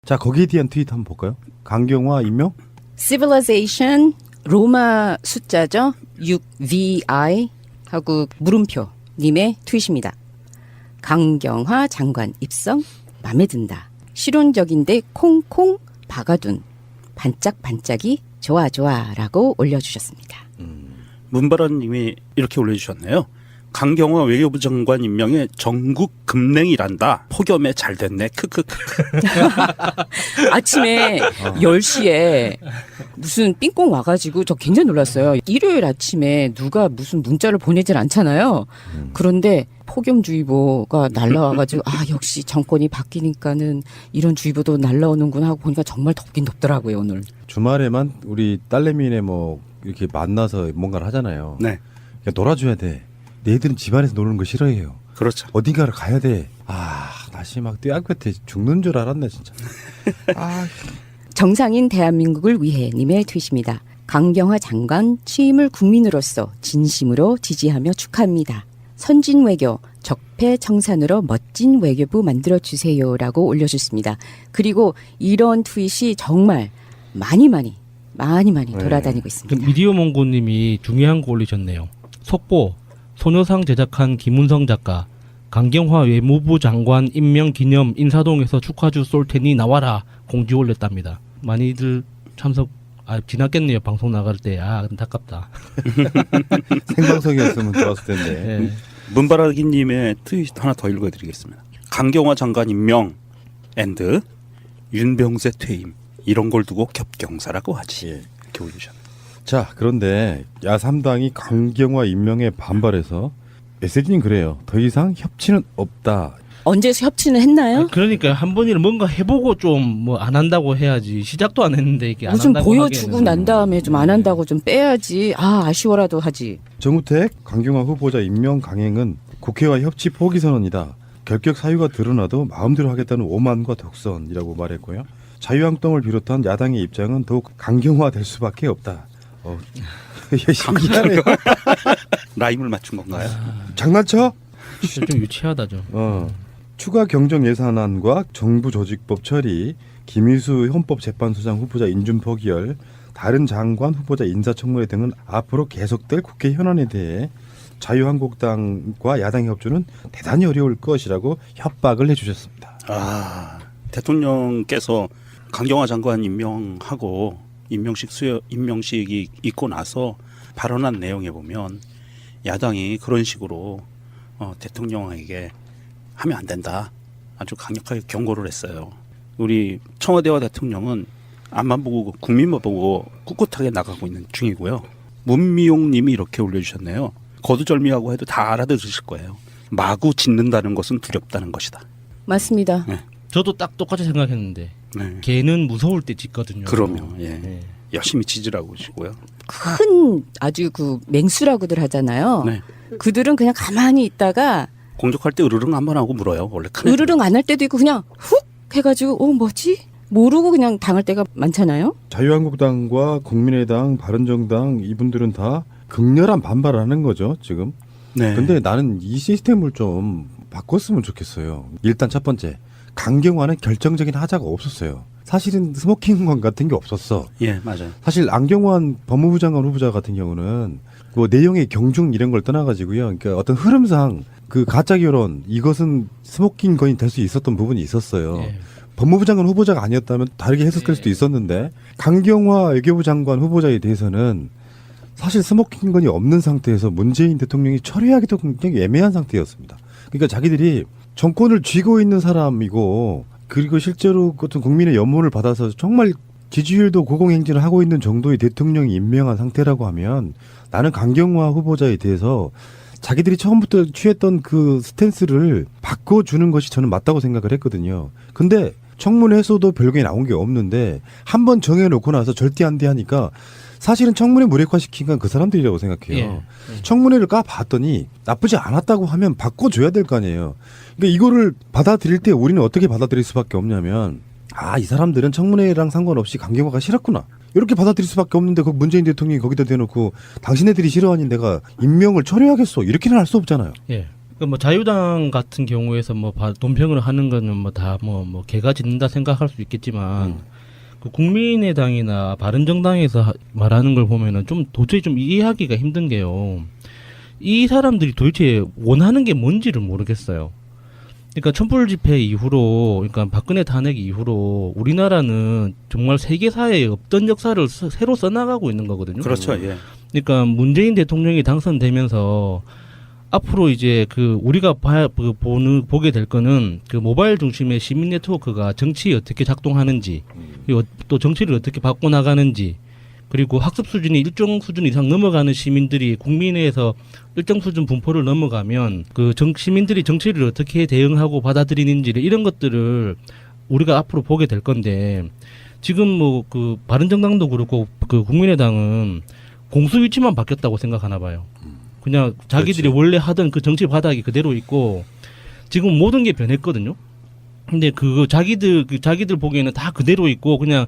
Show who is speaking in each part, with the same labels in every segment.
Speaker 1: 자, 거기에 대한 트윗 한번 볼까요? 강경화 임명?
Speaker 2: civilization 로마 숫자죠. 6VI 하고 물음표 님의 트윗입니다. 강경화 장관 입성 마음에 든다. 실용적인데 콩콩 박아둔 반짝반짝이 좋아 좋아라고 올려주셨습니다.
Speaker 3: 문바라님이 이렇게 올려주셨네요. 강경화 외교부 장관 임명에 전국 급냉이란다. 폭염에 잘 됐네. 크크크.
Speaker 2: 아침에 10시에 무슨 삥꽁 와가지고 저 굉장히 놀랐어요. 일요일 아침에 누가 무슨 문자를 보내질 않잖아요. 그런데 폭염주의보가 날라와가지고 아 역시 정권이 바뀌니까는 이런 주의보도 날라오는구나 하고 보니까 정말 덥긴 덥더라고요 오늘.
Speaker 1: 주말에만 우리 딸내미네 뭐 이렇게 만나서 뭔가를 하잖아요.
Speaker 3: 네.
Speaker 1: 그러니까 놀아줘야 돼. 얘들은 집안에서 노는 거 싫어해요.
Speaker 3: 그렇죠.
Speaker 1: 어딘가를 가야 돼. 아, 다시 막 떼약볕에 죽는 줄 알았네 진짜. 아,
Speaker 2: 정상인 대한민국을 위해 님의 트윗입니다. 강경화 장관 취임을 국민으로서 진심으로 지지하며 축하합니다. 선진 외교, 적폐 청산으로 멋진 외교부 만들어주세요라고 올려주셨습니다. 그리고 이런 트윗이 정말 많이 돌아다니고 있습니다.
Speaker 4: 미디어 몽고님이 중요한 거 올리셨네요. 속보 소녀상 제작한 김은성 작가 강경화 외무부 장관 임명 기념 인사동에서 축하주 쏠 테니 나와라 공지 올렸답니다. 많이들 참석 지났겠네요. 방송 나갈 때. 안타깝다.
Speaker 1: 생방송이었으면 좋았을 텐데.
Speaker 4: 네.
Speaker 3: 문바라기님의 트윗 하나 더 읽어드리겠습니다. 강경화 장관 임명 앤드 윤병세 퇴임 이런 걸 두고 겹경사라고 하지. 이렇게 올리셨네요.
Speaker 1: 자, 그런데 야3당이 강경화 임명에 반발해서 메시지는 그래요. 더 이상 협치는 없다.
Speaker 2: 언제 협치는 했나요?
Speaker 4: 그러니까 한 번이라도 뭔가 해보고 좀 뭐 안 한다고 해야지. 시작도 안 했는데 이게 안
Speaker 2: 무슨
Speaker 4: 한다고
Speaker 2: 보여주고
Speaker 4: 하기에는.
Speaker 2: 난 다음에 좀 안 한다고 좀 빼야지. 아쉬워라도 하지.
Speaker 1: 정우택 강경화 후보자 임명 강행은 국회와 협치 포기 선언이다. 결격 사유가 드러나도 마음대로 하겠다는 오만과 독선이라고 말했고요. 자유한국당을 비롯한 야당의 입장은 더욱 강경화될 수밖에 없다. 신기하네요.
Speaker 3: 라임을 맞춘 건가요?
Speaker 1: 장난쳐?
Speaker 4: 진짜 좀 유치하다 좀.
Speaker 1: 추가 경정 예산안과 정부 조직법 처리, 김희수 헌법재판소장 후보자 인준 포기열, 다른 장관 후보자 인사청문회 등은 앞으로 계속될 국회 현안에 대해 자유한국당과 야당 협조는 대단히 어려울 것이라고 협박을 해주셨습니다.
Speaker 3: 대통령께서 강경화 장관 임명하고 임명식이 있고 나서 발언한 내용에 보면 야당이 그런 식으로 대통령에게 하면 안 된다. 아주 강력하게 경고를 했어요. 우리 청와대와 대통령은 앞만 보고 국민만 보고 꿋꿋하게 나가고 있는 중이고요. 문미용 님이 이렇게 올려주셨네요. 거두절미하고 해도 다 알아들으실 거예요. 마구 짖는다는 것은 두렵다는 것이다.
Speaker 2: 맞습니다.
Speaker 4: 저도 딱 똑같이 생각했는데
Speaker 3: 네.
Speaker 4: 개는 무서울 때 짖거든요.
Speaker 3: 그러면 예.
Speaker 4: 네.
Speaker 3: 열심히 짖으라고 하시고요.
Speaker 2: 큰 아주 그 맹수라고들 하잖아요.
Speaker 3: 네.
Speaker 2: 그들은 그냥 가만히 있다가
Speaker 3: 공격할 때 으르릉 한번 하고 물어요. 원래 큰
Speaker 2: 으르릉 안 할 때도 있고 그냥 훅 해가지고 뭐지? 모르고 그냥 당할 때가 많잖아요.
Speaker 1: 자유한국당과 국민의당, 바른정당 이분들은 다 극렬한 반발을 하는 거죠 지금.
Speaker 3: 네.
Speaker 1: 근데 나는 이 시스템을 좀 바꿨으면 좋겠어요. 일단 첫 번째, 강경화는 결정적인 하자가 없었어요. 사실은 스모킹건 같은 게 없었어.
Speaker 3: 예, 맞아요.
Speaker 1: 사실 안경환 법무부 장관 후보자 같은 경우는 그 내용의 경중 이런 걸 떠나가지고요. 그러니까 어떤 흐름상 그 가짜 결혼 이것은 스모킹건이 될 수 있었던 부분이 있었어요.
Speaker 4: 예.
Speaker 1: 법무부 장관 후보자가 아니었다면 다르게 해석될 수도 있었는데 강경화 외교부 장관 후보자에 대해서는 사실 스모킹건이 없는 상태에서 문재인 대통령이 철회하기도 굉장히 애매한 상태였습니다. 그러니까 자기들이 정권을 쥐고 있는 사람이고 그리고 실제로 어떤 국민의 연문을 받아서 정말 지지율도 고공행진을 하고 있는 정도의 대통령이 임명한 상태라고 하면 나는 강경화 후보자에 대해서 자기들이 처음부터 취했던 그 스탠스를 바꿔주는 것이 저는 맞다고 생각을 했거든요. 근데 청문회에서도 별게 나온 게 없는데 한 번 정해놓고 나서 절대 안 돼 하니까 사실은 청문회 무력화시킨 건 그 사람들이라고 생각해요. 청문회를 까봤더니 나쁘지 않았다고 하면 바꿔줘야 될 거 아니에요. 그러니까 이거를 받아들일 때 우리는 어떻게 받아들일 수밖에 없냐면 이 사람들은 청문회랑 상관없이 강경화가 싫었구나. 이렇게 받아들일 수밖에 없는데 그 문재인 대통령이 거기다 대놓고 당신네들이 싫어하니 내가 임명을 철회하겠어. 이렇게는 할 수 없잖아요.
Speaker 4: 예. 그러니까 뭐 자유당 같은 경우에서 뭐 논평을 하는 거는 뭐 다 뭐 개가 짖는다 생각할 수 있겠지만 그 국민의당이나 바른정당에서 말하는 걸 보면은 좀 도저히 좀 이해하기가 힘든 게요. 이 사람들이 도대체 원하는 게 뭔지를 모르겠어요. 그러니까 촛불 집회 이후로, 그러니까 박근혜 탄핵 이후로 우리나라는 정말 세계사에 없던 역사를 새로 써나가고 있는 거거든요.
Speaker 3: 그렇죠. 예.
Speaker 4: 그러니까 문재인 대통령이 당선되면서 앞으로 이제 그 우리가 보게 될 거는 그 모바일 중심의 시민 네트워크가 정치에 어떻게 작동하는지, 그리고 또 정치를 어떻게 바꿔 나가는지, 그리고 학습 수준이 일정 수준 이상 넘어가는 시민들이 국민회에서 일정 수준 분포를 넘어가면 그 시민들이 정치를 어떻게 대응하고 받아들이는지를 이런 것들을 우리가 앞으로 보게 될 건데, 지금 뭐 그 바른정당도 그렇고 그 국민의당은 공수 위치만 바뀌었다고 생각하나 봐요. 그냥 자기들이
Speaker 3: 그렇지.
Speaker 4: 원래 하던 그 정치 바닥이 그대로 있고 지금 모든 게 변했거든요. 근데 자기들 보기에는 다 그대로 있고 그냥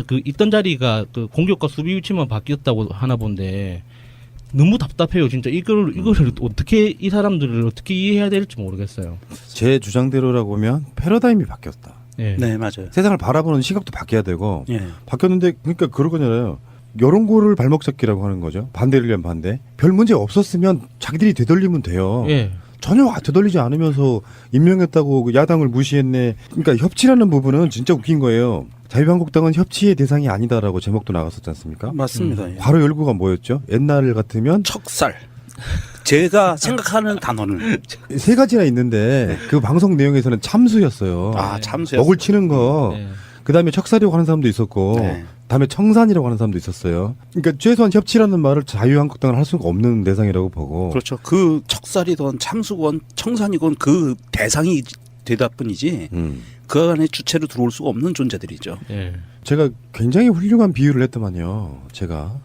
Speaker 4: 그 있던 자리가 그 공격과 수비 위치만 바뀌었다고 하나 본데 너무 답답해요. 진짜 이거를 어떻게 이 사람들을 어떻게 이해해야 될지 모르겠어요.
Speaker 1: 제 주장대로라고 하면 패러다임이 바뀌었다.
Speaker 4: 예.
Speaker 3: 네, 맞아요.
Speaker 1: 세상을 바라보는 시각도 바뀌어야 되고
Speaker 3: 예.
Speaker 1: 바뀌었는데 그러니까 그런 거잖아요. 여론고를 발목 잡기라고 하는 거죠. 반대를 위한 반대. 별 문제 없었으면 자기들이 되돌리면 돼요.
Speaker 4: 예.
Speaker 1: 전혀 되돌리지 않으면서 임명했다고 야당을 무시했네. 그러니까 협치라는 부분은 진짜 웃긴 거예요. 자유한국당은 협치의 대상이 아니다라고 제목도 나갔었지 않습니까?
Speaker 3: 맞습니다. 예.
Speaker 1: 바로 열구가 뭐였죠? 옛날 같으면
Speaker 3: 척살. 제가 생각하는 단어는
Speaker 1: 세 가지나 있는데 그 방송 내용에서는 참수였어요.
Speaker 3: 참수였어요.
Speaker 1: 먹을 치는 거.
Speaker 4: 예.
Speaker 1: 그다음에 척살이라고 하는 사람도 있었고
Speaker 3: 네.
Speaker 1: 다음에 청산이라고 하는 사람도 있었어요. 그러니까 최소한 협치라는 말을 자유한국당은 할 수가 없는 대상이라고 보고.
Speaker 3: 그렇죠. 그 척살이건 참수건 청산이건 그 대상이 되다 뿐이지 그 안에 주체로 들어올 수가 없는 존재들이죠.
Speaker 4: 예.
Speaker 1: 제가 굉장히 훌륭한 비유를 했더만요. 제가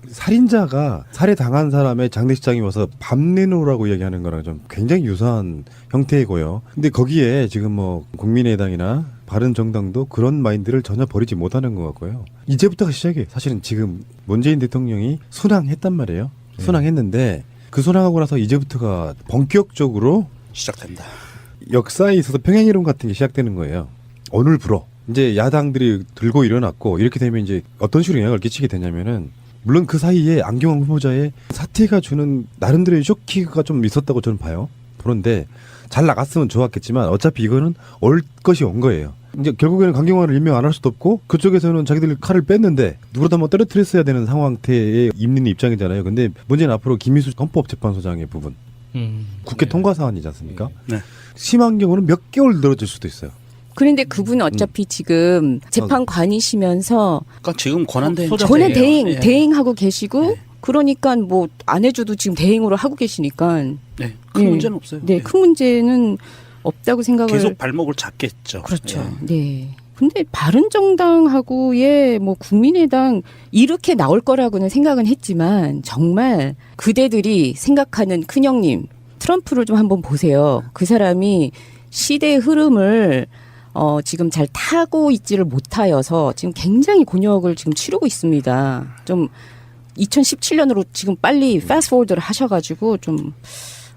Speaker 1: 살인자가 살해당한 사람의 장례식장에 와서 밥 내놓으라고 얘기하는 거랑 좀 굉장히 유사한 형태이고요. 근데 거기에 지금 뭐 국민의당이나 바른정당도 그런 마인드를 전혀 버리지 못하는 것 같고요. 이제부터가 시작이에요. 사실은 지금 문재인 대통령이 순항했단 말이에요. 순항했는데 그 순항하고 나서 이제부터가 본격적으로
Speaker 3: 시작된다.
Speaker 1: 역사에 있어서 평행이론 같은 게 시작되는 거예요. 오늘 불어. 이제 야당들이 들고 일어났고 이렇게 되면 이제 어떤 식으로 영향을 끼치게 되냐면은 물론 그 사이에 안경환 후보자의 사태가 주는 나름대로의 쇼키가 좀 있었다고 저는 봐요. 그런데 잘 나갔으면 좋았겠지만 어차피 이거는 올 것이 온 거예요. 이제 결국에는 강경환을 임명 안 할 수도 없고 그쪽에서는 자기들이 칼을 뺐는데 누구라도 한번 떨어뜨렸어야 되는 상황태에 있는 입장이잖아요. 근데 문제는 앞으로 김희수 헌법재판소장의 부분. 국회
Speaker 4: 네.
Speaker 1: 통과 사안이지 않습니까?
Speaker 3: 네.
Speaker 1: 심한 경우는 몇 개월 늘어질 수도 있어요.
Speaker 2: 그런데 그분은 어차피 지금 재판관이시면서
Speaker 3: 그러니까 지금 권한대행
Speaker 4: 소장-
Speaker 2: 전에
Speaker 4: 예.
Speaker 2: 대행하고 계시고
Speaker 3: 예.
Speaker 2: 그러니까 뭐 안 해줘도 지금 대행으로 하고 계시니까
Speaker 3: 네. 큰
Speaker 2: 예.
Speaker 3: 문제는 없어요.
Speaker 2: 네, 큰 문제는 없다고 생각을
Speaker 3: 계속 발목을 잡겠죠.
Speaker 2: 그렇죠.
Speaker 3: 예.
Speaker 2: 네. 근데 바른정당하고의 뭐 국민의당 이렇게 나올 거라고는 생각은 했지만 정말 그대들이 생각하는 큰형님 트럼프를 좀 한번 보세요. 그 사람이 시대의 흐름을 지금 잘 타고 있지를 못하여서 지금 굉장히 곤욕을 지금 치르고 있습니다. 좀 2017년으로 지금 빨리 패스트포워드를 하셔가지고 좀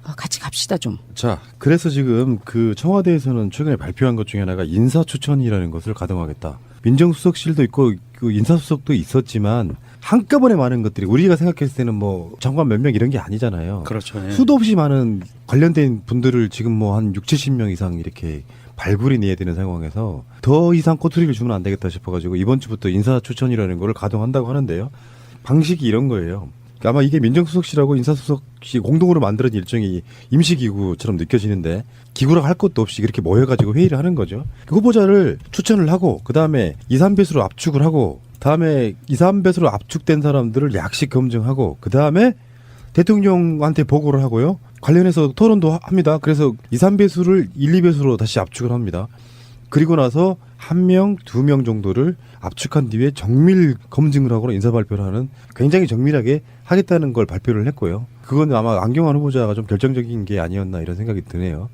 Speaker 2: 같이 갑시다 좀.
Speaker 1: 자, 그래서 지금 그 청와대에서는 최근에 발표한 것 중에 하나가 인사추천이라는 것을 가동하겠다. 민정수석실도 있고 그 인사수석도 있었지만 한꺼번에 많은 것들이 우리가 생각했을 때는 뭐 장관 몇 명 이런 게 아니잖아요.
Speaker 3: 그렇죠. 예.
Speaker 1: 수도 없이 많은 관련된 분들을 지금 뭐 한 60~70명 이상 이렇게 발굴이 내야 되는 상황에서 더 이상 꼬투리를 주면 안 되겠다 싶어가지고 이번 주부터 인사추천이라는 거를 가동한다고 하는데요. 방식이 이런 거예요. 아마 이게 민정수석실하고 인사수석이 공동으로 만들어진 일종의 임시기구처럼 느껴지는데 기구라고 할 것도 없이 이렇게 모여가지고 회의를 하는 거죠. 그 후보자를 추천을 하고 그 다음에 2, 3배수로 압축을 하고 다음에 2, 3배수로 압축된 사람들을 약식 검증하고 그 다음에 대통령한테 보고를 하고요. 관련해서 토론도 합니다. 그래서 2, 3배수를 1, 2배수로 다시 압축을 합니다. 그리고 나서 1명, 2명 정도를 압축한 뒤에 정밀 검증을 하거나 인사 발표를 하는 굉장히 정밀하게 하겠다는 걸 발표를 했고요. 그건 아마 안경환 후보자가 좀 결정적인 게 아니었나 이런 생각이 드네요.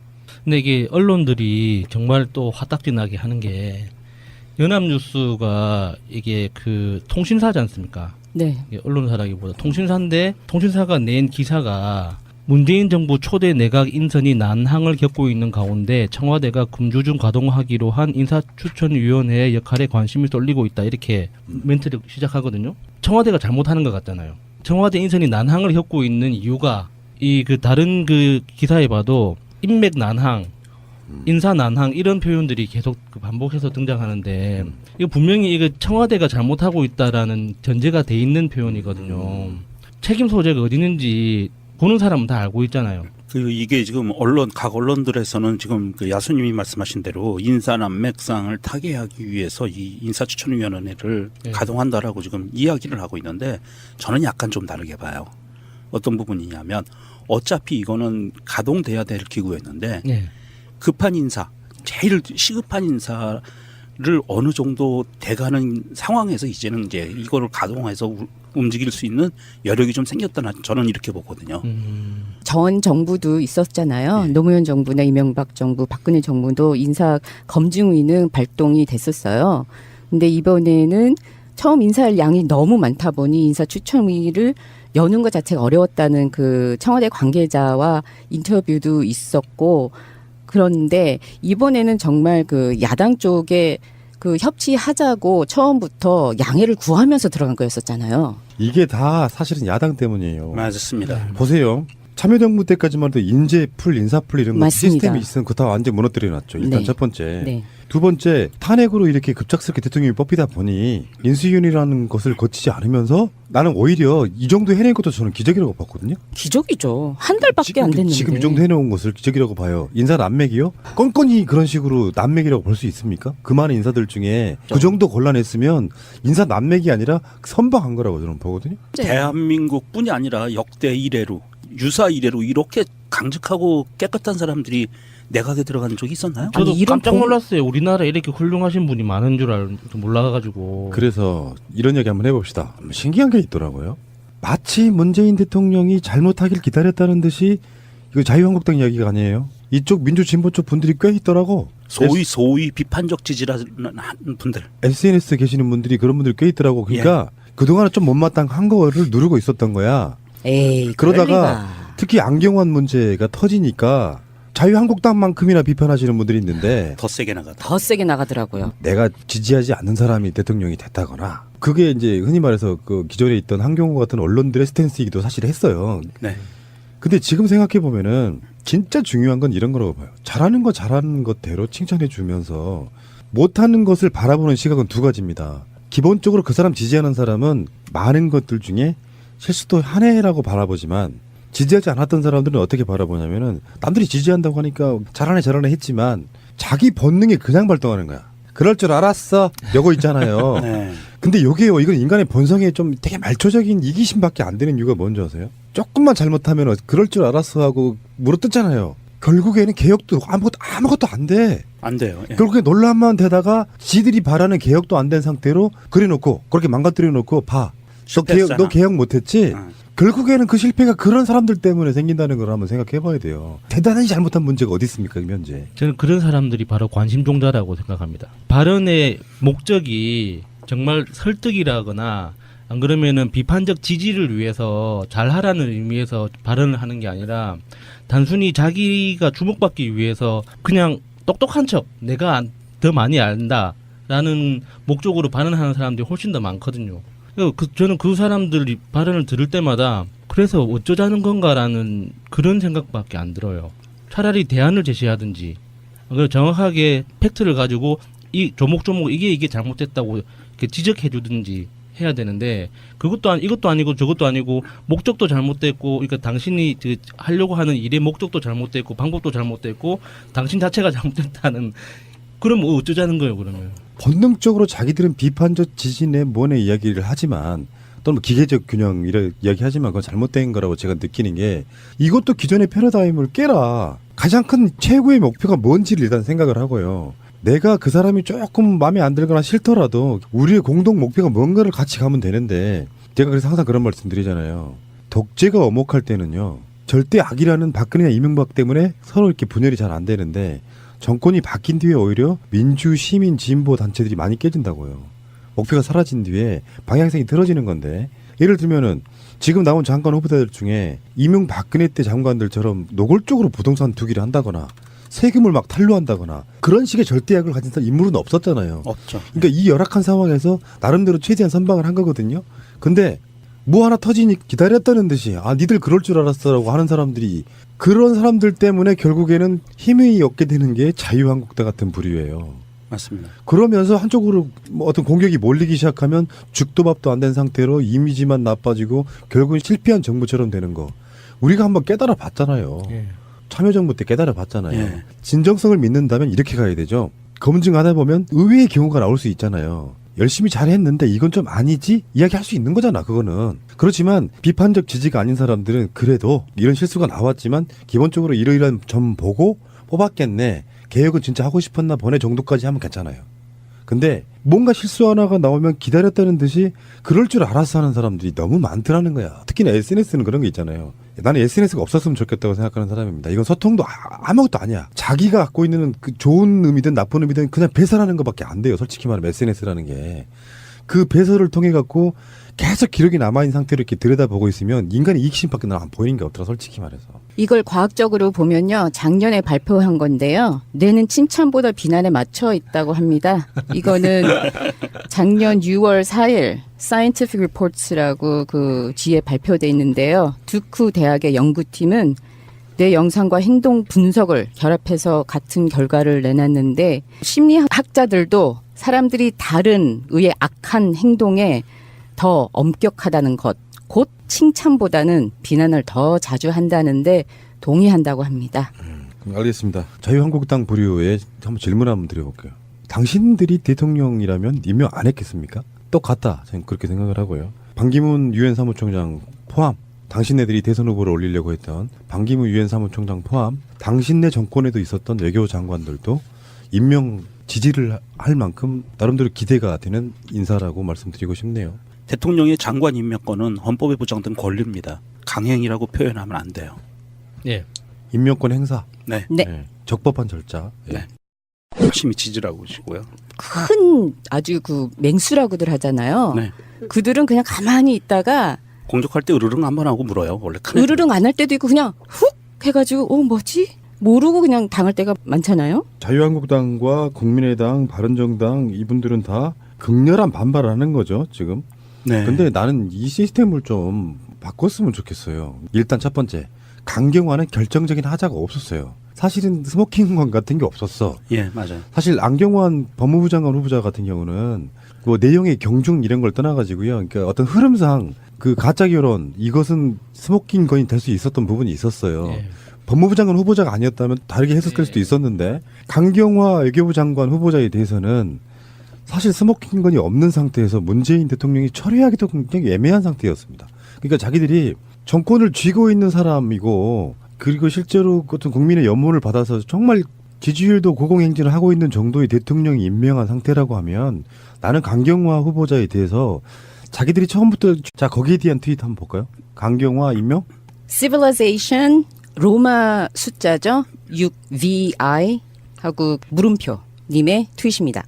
Speaker 4: 근데 이게 언론들이 정말 또 화딱지나게 하는 게 연합뉴스가 이게 그 통신사지 않습니까?
Speaker 2: 네.
Speaker 4: 이게 언론사라기보다 통신사인데 통신사가 낸 기사가 문재인 정부 초대 내각 인선이 난항을 겪고 있는 가운데 청와대가 금주중 가동하기로 한 인사추천위원회의 역할에 관심이 쏠리고 있다. 이렇게 멘트를 시작하거든요. 청와대가 잘못하는 것 같잖아요. 청와대 인선이 난항을 겪고 있는 이유가 이 그 다른 그 기사에 봐도 인맥 난항, 인사 난항 이런 표현들이 계속 그 반복해서 등장하는데 이거 분명히 이거 청와대가 잘못하고 있다라는 전제가 돼 있는 표현이거든요. 책임 소재가 어디 있는지 보는 사람은 다 알고 있잖아요.
Speaker 3: 그 이게 지금 각 언론들에서는 지금 그 야수님이 말씀하신 대로 인사 난맥상을 타개하기 위해서 이 인사추천위원회를
Speaker 4: 네.
Speaker 3: 가동한다라고 지금 이야기를 하고 있는데 저는 약간 좀 다르게 봐요. 어떤 부분이냐면 어차피 이거는 가동돼야 될 기구였는데
Speaker 4: 네.
Speaker 3: 급한 인사, 제일 시급한 인사를 어느 정도 돼가는 상황에서 이제는 이제 이거를 가동해서 움직일 수 있는 여력이 좀 생겼다는 저는 이렇게 보거든요.
Speaker 2: 전 정부도 있었잖아요.
Speaker 3: 네.
Speaker 2: 노무현 정부나 이명박 정부, 박근혜 정부도 인사 검증위는 발동이 됐었어요. 근데 이번에는 처음 인사할 양이 너무 많다 보니 인사추천위를 여는 것 자체가 어려웠다는 그 청와대 관계자와 인터뷰도 있었고, 그런데 이번에는 정말 그 야당 쪽에 그 협치하자고 처음부터 양해를 구하면서 들어간 거였었잖아요.
Speaker 1: 이게 다 사실은 야당 때문이에요.
Speaker 3: 맞습니다.
Speaker 1: 보세요. 참여정부 때까지만 해도 인재풀, 인사풀 이런 거
Speaker 2: 맞습니다.
Speaker 1: 시스템이 있으면 그거 다 완전 무너뜨려 놨죠. 일단
Speaker 2: 네.
Speaker 1: 첫 번째.
Speaker 2: 네.
Speaker 1: 두 번째, 탄핵으로 이렇게 급작스럽게 대통령이 뽑히다 보니 인수위원회라는 것을 거치지 않으면서 나는 오히려 이 정도 해낸 것도 저는 기적이라고 봤거든요.
Speaker 2: 기적이죠. 한 달밖에 안 됐는데.
Speaker 1: 지금 이 정도 해놓은 것을 기적이라고 봐요. 인사 난맥이요? 건건이 그런 식으로 난맥이라고 볼 수 있습니까? 그 많은 인사들 중에 그 정도 곤란했으면 인사 난맥이 아니라 선방한 거라고 저는 보거든요.
Speaker 3: 대한민국뿐이 아니라 역대 이래로 유사 이래로 이렇게 강직하고 깨끗한 사람들이 내각에 들어간 적이 있었나요?
Speaker 4: 저도
Speaker 2: 아니, 이런
Speaker 4: 깜짝 놀랐어요. 우리나라에 이렇게 훌륭하신 분이 많은 줄 몰라가지고.
Speaker 1: 그래서 이런 얘기 한번 해봅시다. 신기한 게 있더라고요. 마치 문재인 대통령이 잘못하길 기다렸다는 듯이 이거 자유한국당 이야기가 아니에요. 이쪽 민주진보 쪽 분들이 꽤 있더라고.
Speaker 3: 소위 비판적 지지라는 분들.
Speaker 1: SNS 계시는 분들이 그런 분들이 꽤 있더라고. 그러니까 그동안은 좀 못마땅한 거를 누르고 있었던 거야.
Speaker 2: 에이,
Speaker 1: 그러다가
Speaker 2: 그러다가
Speaker 1: 특히 안경환 문제가 터지니까 자유한국당만큼이나 비판하시는 분들이 있는데
Speaker 3: 더 세게 나가다.
Speaker 2: 더 세게 나가더라고요.
Speaker 1: 내가 지지하지 않는 사람이 대통령이 됐다거나 그게 이제 흔히 말해서 그 기존에 있던 한경호 같은 언론들의 스탠스이기도 사실 했어요.
Speaker 3: 네.
Speaker 1: 근데 지금 생각해 보면은 진짜 중요한 건 이런 거라고 봐요. 잘하는 거 잘하는 것대로 칭찬해 주면서 못하는 것을 바라보는 시각은 두 가지입니다. 기본적으로 그 사람 지지하는 사람은 많은 것들 중에 실수도 하네라고 바라보지만 지지하지 않았던 사람들은 어떻게 바라보냐면은 남들이 지지한다고 하니까 잘하네 했지만 자기 본능이 그냥 발동하는 거야. 그럴 줄 알았어. 요거 있잖아요.
Speaker 3: 네.
Speaker 1: 근데 요게요. 이건 인간의 본성에 좀 되게 말초적인 이기심밖에 안 되는 이유가 뭔지 아세요? 조금만 잘못하면 그럴 줄 알았어 하고 물어뜯잖아요. 결국에는 개혁도 아무것도 안 돼.
Speaker 3: 안 돼요. 예.
Speaker 1: 결국에 논란만 되다가 지들이 바라는 개혁도 안 된 상태로 그려놓고 그렇게 망가뜨려 놓고 봐.
Speaker 3: 실패했잖아.
Speaker 1: 너 개혁 못했지?
Speaker 3: 응.
Speaker 1: 결국에는 그 실패가 그런 사람들 때문에 생긴다는 걸 한번 생각해 봐야 돼요. 대단히 잘못한 문제가 어디 있습니까, 현재.
Speaker 4: 저는 그런 사람들이 바로 관심종자라고 생각합니다. 발언의 목적이 정말 설득이라거나 안 그러면은 비판적 지지를 위해서 잘하라는 의미에서 발언을 하는 게 아니라 단순히 자기가 주목받기 위해서 그냥 똑똑한 척 내가 더 많이 안다라는 목적으로 발언하는 사람들이 훨씬 더 많거든요. 저는 그 사람들이 발언을 들을 때마다 그래서 어쩌자는 건가라는 그런 생각밖에 안 들어요. 차라리 대안을 제시하든지 정확하게 팩트를 가지고 이 조목조목 이게 잘못됐다고 이렇게 지적해 주든지 해야 되는데 이것도 아니고 저것도 아니고 목적도 잘못됐고 그러니까 당신이 하려고 하는 일의 목적도 잘못됐고 방법도 잘못됐고 당신 자체가 잘못됐다는 그럼 어쩌자는 거예요 그러면.
Speaker 1: 본능적으로 자기들은 비판적 지진에 뭐네 이야기를 하지만 또는 뭐 기계적 균형 이런 이야기하지만 그건 잘못된 거라고 제가 느끼는 게 이것도 기존의 패러다임을 깨라. 가장 큰 최고의 목표가 뭔지를 일단 생각을 하고요. 내가 그 사람이 조금 마음에 안 들거나 싫더라도 우리의 공동 목표가 뭔가를 같이 가면 되는데 제가 그래서 항상 그런 말씀 드리잖아요. 독재가 엄혹할 때는요. 절대 악이라는 박근혜나 이명박 때문에 서로 이렇게 분열이 잘 안 되는데 정권이 바뀐 뒤에 오히려 민주, 시민, 진보 단체들이 많이 깨진다고요. 목표가 사라진 뒤에 방향성이 틀어지는 건데 예를 들면은 지금 나온 장관 후보자들 중에 이명박근혜 때 장관들처럼 노골적으로 부동산 투기를 한다거나 세금을 막 탈루한다거나 그런 식의 절대약을 가진 사람 인물은 없었잖아요.
Speaker 3: 없죠.
Speaker 1: 그러니까 이 열악한 상황에서 나름대로 최대한 선방을 한 거거든요. 근데 뭐 하나 터지니 기다렸다는 듯이 니들 그럴 줄 알았어라고 하는 사람들이 그런 사람들 때문에 결국에는 힘이 얻게 되는 게 자유한국당 같은 부류예요.
Speaker 3: 맞습니다.
Speaker 1: 그러면서 한쪽으로 뭐 어떤 공격이 몰리기 시작하면 죽도 밥도 안 된 상태로 이미지만 나빠지고 결국은 실패한 정부처럼 되는 거. 우리가 한번 깨달아 봤잖아요.
Speaker 4: 예.
Speaker 1: 참여정부 때 깨달아 봤잖아요.
Speaker 3: 예.
Speaker 1: 진정성을 믿는다면 이렇게 가야 되죠. 검증하다 보면 의외의 경우가 나올 수 있잖아요. 열심히 잘했는데 이건 좀 아니지? 이야기할 수 있는 거잖아, 그거는. 그렇지만 비판적 지지가 아닌 사람들은 그래도 이런 실수가 나왔지만 기본적으로 이러이러한 점 보고 뽑았겠네. 개혁은 진짜 하고 싶었나 보네 정도까지 하면 괜찮아요. 근데 뭔가 실수 하나가 나오면 기다렸다는 듯이 그럴 줄 알았어 하는 사람들이 너무 많더라는 거야. 특히나 SNS는 그런 게 있잖아요. 나는 SNS가 없었으면 좋겠다고 생각하는 사람입니다. 이건 소통도 아무것도 아니야. 자기가 갖고 있는 그 좋은 의미든 나쁜 의미든 그냥 배설하는 것밖에 안 돼요. 솔직히 말하면 SNS라는 게. 그 배설을 통해 갖고 계속 기록이 남아있는 상태로 이렇게 들여다보고 있으면 인간의 이익심밖에 안 보이는 게 없더라, 솔직히 말해서.
Speaker 2: 이걸 과학적으로 보면요. 작년에 발표한 건데요. 뇌는 칭찬보다 비난에 맞춰 있다고 합니다. 이거는 작년 6월 4일 Scientific Reports라고 그 지에 발표돼 있는데요. 두크 대학의 연구팀은 뇌 영상과 행동 분석을 결합해서 같은 결과를 내놨는데 심리학자들도 사람들이 다른 의의 악한 행동에 더 엄격하다는 것, 곧 칭찬보다는 비난을 더 자주 한다는데 동의한다고 합니다.
Speaker 1: 알겠습니다. 자유한국당 부류에 한번 질문 한번 드려볼게요. 당신들이 대통령이라면 임명 안 했겠습니까? 똑같다. 저는 그렇게 생각을 하고요. 반기문 유엔 사무총장 포함, 당신네들이 대선 후보를 올리려고 했던 반기문 유엔 사무총장 포함, 당신네 정권에도 있었던 외교 장관들도 임명 지지를 할 만큼 나름대로 기대가 되는 인사라고 말씀드리고 싶네요.
Speaker 3: 대통령의 장관 임명권은 헌법에 보장된 권리입니다. 강행이라고 표현하면 안 돼요.
Speaker 4: 예.
Speaker 1: 임명권 행사.
Speaker 3: 네.
Speaker 2: 네.
Speaker 1: 네. 적법한 절차. 예.
Speaker 3: 네. 열심히 지지를 하고 계시고요.
Speaker 2: 큰 아주 그 맹수라고들 하잖아요.
Speaker 3: 네.
Speaker 2: 그들은 그냥 가만히 있다가
Speaker 3: 공격할 때 으르릉 한번 하고 물어요. 원래 큰
Speaker 2: 으르릉 안 할 때도 있고 그냥 훅 해가지고 뭐지? 모르고 그냥 당할 때가 많잖아요.
Speaker 1: 자유한국당과 국민의당, 바른정당 이분들은 다 극렬한 반발을 하는 거죠, 지금.
Speaker 3: 네.
Speaker 1: 근데 나는 이 시스템을 좀 바꿨으면 좋겠어요. 일단 첫 번째, 강경화는 결정적인 하자가 없었어요. 사실은 스모킹건 같은 게 없었어.
Speaker 3: 예, 맞아요.
Speaker 1: 사실 안경환 법무부 장관 후보자 같은 경우는 뭐 내용의 경중 이런 걸 떠나가지고요. 그러니까 어떤 흐름상 그 가짜 결혼 이것은 스모킹건이 될 수 있었던 부분이 있었어요.
Speaker 4: 예.
Speaker 1: 법무부 장관 후보자가 아니었다면 다르게 해석할 수도 있었는데 강경화 외교부 장관 후보자에 대해서는 사실 스모킹건이 없는 상태에서 문재인 대통령이 처리하기도 굉장히 애매한 상태였습니다. 그러니까 자기들이 정권을 쥐고 있는 사람이고 그리고 실제로 어떤 국민의 연문을 받아서 정말 지지율도 고공행진을 하고 있는 정도의 대통령이 임명한 상태라고 하면 나는 강경화 후보자에 대해서 자기들이 처음부터 자 거기에 대한 트윗 한번 볼까요? 강경화 임명?
Speaker 2: Civilization 로마 숫자죠. 6VI 하고 물음표 님의 트윗입니다.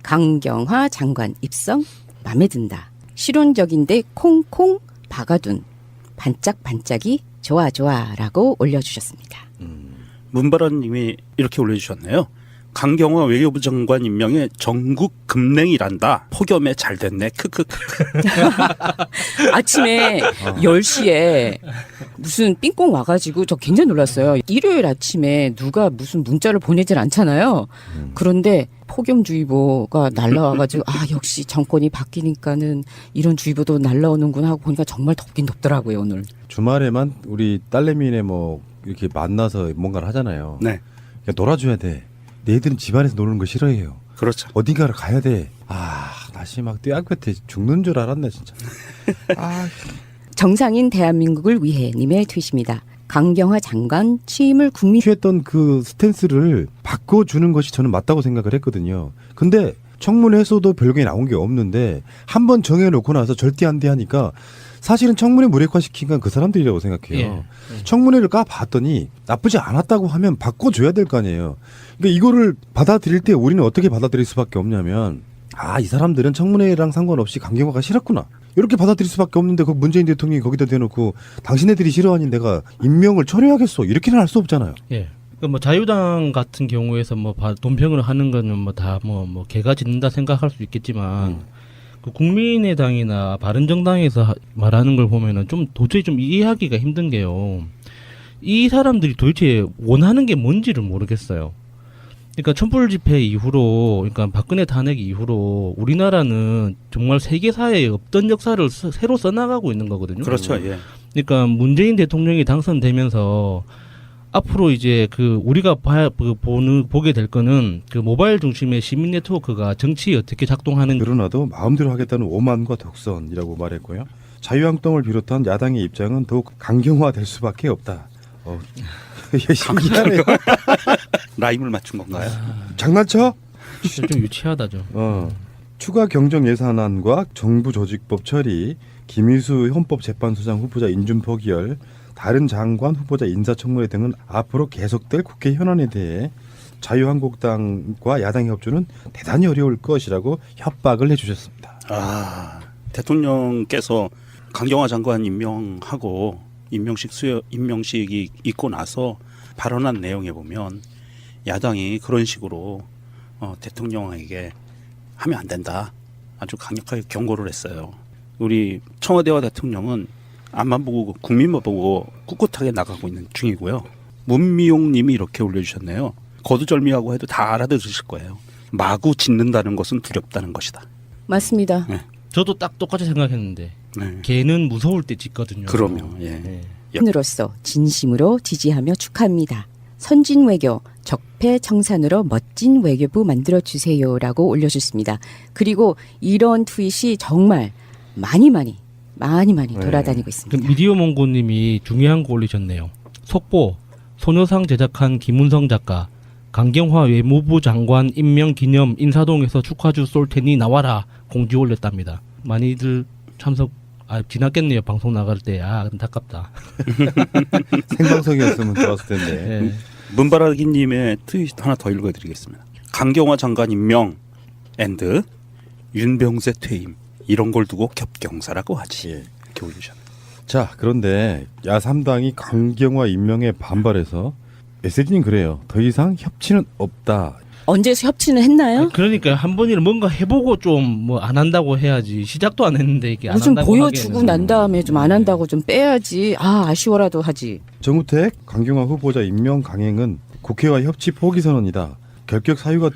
Speaker 2: 강경화 장관 입성 마음에 든다. 실용적인데 콩콩 박아둔 반짝반짝이 좋아 좋아라고 올려주셨습니다.
Speaker 3: 문바라님이 이렇게 올려주셨네요. 강경화 외교부 장관 임명에 전국 급냉이란다. 폭염에 잘 됐네. 크크크.
Speaker 2: 아침에 10시에 무슨 삥꽁 와가지고 저 굉장히 놀랐어요. 일요일 아침에 누가 무슨 문자를 보내질 않잖아요. 그런데 폭염주의보가 날라와가지고 역시 정권이 바뀌니까는 이런 주의보도 날라오는구나 하고 보니까 정말 덥긴 덥더라고요 오늘.
Speaker 1: 주말에만 우리 딸내미네 뭐 이렇게 만나서 뭔가를 하잖아요.
Speaker 3: 네.
Speaker 1: 야, 놀아줘야 돼. 얘들은 집안에서 노는 거 싫어해요.
Speaker 3: 그렇죠.
Speaker 1: 어딘가를 가야 돼. 날씨 막 떼약볕에 죽는 줄 알았네 진짜.
Speaker 2: 정상인 대한민국을 위해 님의 트윗입니다. 강경화 장관 취임을 국민
Speaker 1: 취했던 그 스탠스를 바꿔주는 것이 저는 맞다고 생각을 했거든요. 근데 청문회에서도 별게 나온 게 없는데 한번 정해놓고 나서 절대 안 돼 하니까 사실은 청문회 무력화시킨 건 그 사람들이라고 생각해요. 청문회를 까봤더니 나쁘지 않았다고 하면 바꿔줘야 될 거 아니에요. 그러니까 이거를 받아들일 때 우리는 어떻게 받아들일 수밖에 없냐면 이 사람들은 청문회랑 상관없이 강경화가 싫었구나. 이렇게 받아들일 수밖에 없는데 그 문재인 대통령이 거기다 대놓고 당신네들이 싫어하니 내가 임명을 철회하겠어 이렇게는 할 수 없잖아요.
Speaker 4: 예. 그러니까 뭐 자유당 같은 경우에서 뭐 돈평을 하는 거는 뭐 다 뭐 개가 짖는다 생각할 수 있겠지만 그 국민의당이나 바른정당에서 말하는 걸 보면은 좀 도저히 좀 이해하기가 힘든 게요. 이 사람들이 도대체 원하는 게 뭔지를 모르겠어요. 그러니까 촛불 집회 이후로, 그러니까 박근혜 탄핵 이후로 우리나라는 정말 세계사에 없던 역사를 새로 써나가고 있는 거거든요.
Speaker 3: 그렇죠. 예.
Speaker 4: 그러니까 문재인 대통령이 당선되면서 앞으로 이제 그 우리가 보게 될 거는 그 모바일 중심의 시민 네트워크가 정치에 어떻게 작동하는
Speaker 1: 그러나도 마음대로 하겠다는 오만과 독선이라고 말했고요. 자유한국당을 비롯한 야당의 입장은 더욱 강경화될 수밖에 없다. 신기하네요.
Speaker 3: 라임을 맞춘 건가요?
Speaker 1: 장난쳐?
Speaker 4: 좀 유치하다죠.
Speaker 1: 추가 경정 예산안과 정부 조직법 처리, 김희수 헌법재판소장 후보자 인준 포기열, 다른 장관 후보자 인사청문회 등은 앞으로 계속될 국회 현안에 대해 자유한국당과 야당 협조는 대단히 어려울 것이라고 협박을 해주셨습니다.
Speaker 3: 대통령께서 강경화 장관 임명하고 임명식이 있고 나서 발언한 내용에 보면 야당이 그런 식으로 대통령에게 하면 안 된다. 아주 강력하게 경고를 했어요. 우리 청와대와 대통령은 앞만 보고 국민만 보고 꿋꿋하게 나가고 있는 중이고요. 문미용 님이 이렇게 올려주셨네요. 거두절미하고 해도 다 알아들으실 거예요. 마구 짖는다는 것은 두렵다는 것이다.
Speaker 2: 맞습니다.
Speaker 4: 저도 딱 똑같이 생각했는데
Speaker 3: 네.
Speaker 4: 개는 무서울 때 짖거든요.
Speaker 3: 그러면 예.
Speaker 4: 네.
Speaker 2: 으로서 진심으로 지지하며 축하합니다. 선진 외교, 적폐 청산으로 멋진 외교부 만들어 주세요라고 올려주셨습니다. 그리고 이런 트윗이 정말 많이 돌아다니고
Speaker 4: 그
Speaker 2: 있습니다.
Speaker 4: 미디어 몽고님이 중요한 거 올리셨네요. 속보 소녀상 제작한 김은성 작가 강경화 외무부 장관 임명 기념 인사동에서 축하주 쏠 테니 나와라 공지 올렸답니다. 많이들 참석 지났겠네요. 방송 나갈 때. 안타깝다.
Speaker 1: 생방송이었으면 좋았을 텐데.
Speaker 4: 네.
Speaker 3: 문바라기님의 트윗 하나 더 읽어드리겠습니다. 강경화 장관 임명 앤드 윤병세 퇴임 이런 걸 두고 겹경사라고 하지.
Speaker 1: 예.
Speaker 3: 이렇게 올리셨네요.
Speaker 1: 자, 그런데 야3당이 강경화 임명에 반발해서 SD는 그래요. 더 이상 협치는 없다.
Speaker 2: 언제 협치는 했나요?
Speaker 4: 그러니까 한 번이라도 뭔가 해보고 좀 뭐 안 한다고 해야지. 시작도 안 했는데 이게 안
Speaker 2: 무슨
Speaker 4: 한다고
Speaker 2: 보여주고
Speaker 4: 하기에는.
Speaker 2: 난 다음에 좀 안 한다고 좀 빼야지. 아쉬워라도 하지.
Speaker 1: 정우택 강경화 후보자 임명 강행은 국회와 협치 포기 선언이다. 결격 사유가